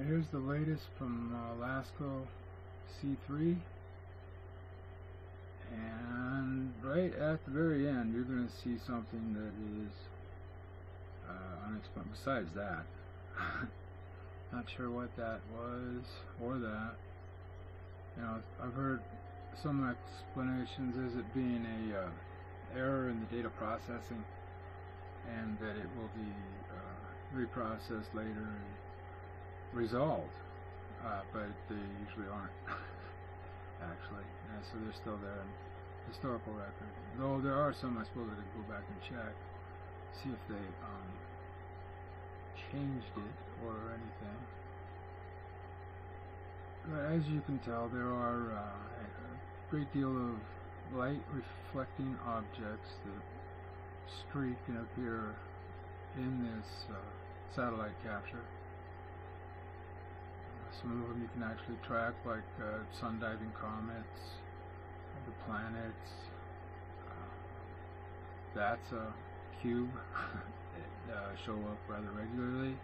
Alright, here's the latest from LASCO C3, and right at the very end you're going to see something that is unexplained. Besides that, not sure what that was or that. You know, I've heard some explanations as it being a error in the data processing, and that it will be reprocessed later and resolved, but they usually aren't actually, so they're still there in historical record, though there are some I suppose that I could go back and check, see if they changed it or anything. But as you can tell, there are a great deal of light reflecting objects that streak and appear in this satellite capture. Some of them you can actually track, like sun-diving comets, the planets. That's a cube. It show up rather regularly.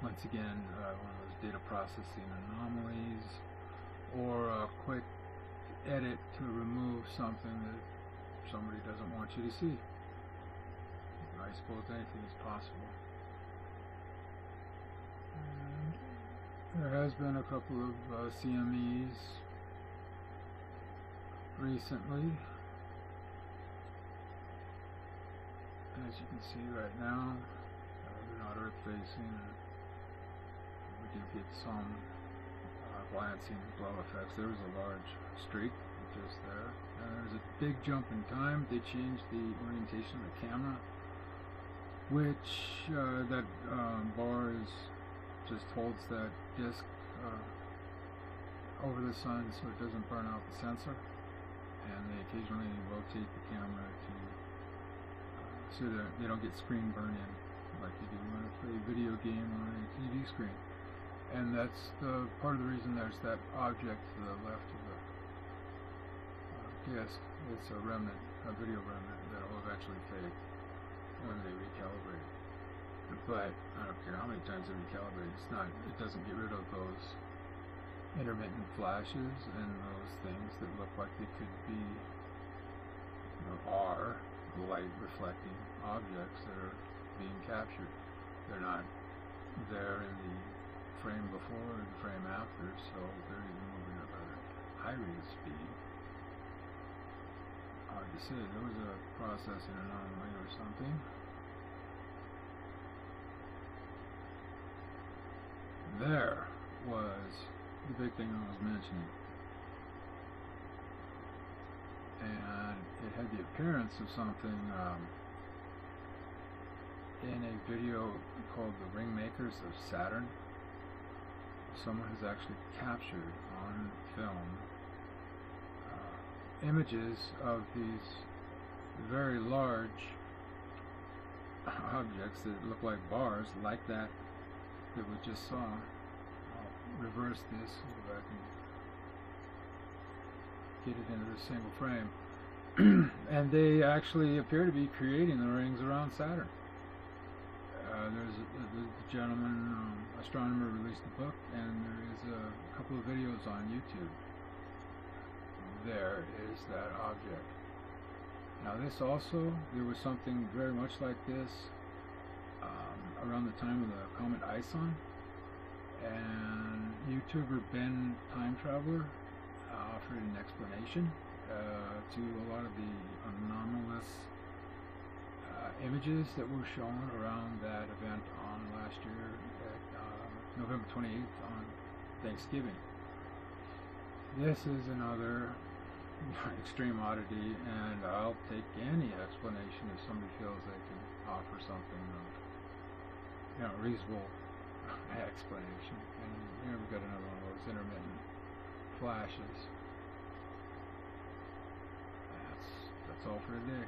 Once again, one of those data processing anomalies, or a quick edit to remove something that somebody doesn't want you to see. I suppose anything is possible. There has been a couple of CMEs recently, as you can see right now. They're not Earth facing, and we do get some glancing glow effects. There was a large streak just there, and there's a big jump in time. They changed the orientation of the camera, which that bar is just holds that disc over the sun so it doesn't burn out the sensor, and they occasionally rotate the camera to so that they don't get screen burn in like you do when you play a video game on a TV screen. And that's the part of the reason there's that object to the left of the disc. It's a remnant, a video remnant that will eventually fade when they recalibrate. But I don't care how many times they recalibrate, it doesn't get rid of those intermittent flashes and those things that look like they could be, or are, light reflecting objects that are being captured. They're not there in the frame before or the frame after, so they're even moving at a high rate of speed. Hard to say. There was a processing anomaly or something. There was the big thing I was mentioning, and it had the appearance of something in a video called The Ringmakers of Saturn. Someone has actually captured on film images of these very large objects that look like bars, like that we just saw. I'll reverse this so that I can get it into the single frame. And they actually appear to be creating the rings around Saturn. There's the gentleman, astronomer, released a book, and there is a couple of videos on YouTube. There is that object. Now this also, there was something very much like this around the time of the comet Ison, and YouTuber Ben Time Traveler offered an explanation to a lot of the anomalous images that were shown around that event on last year at November 28th on Thanksgiving. This is another extreme oddity, and I'll take any explanation if somebody feels they can offer something of reasonable explanation. And here we've got another one of those intermittent flashes. That's all for today.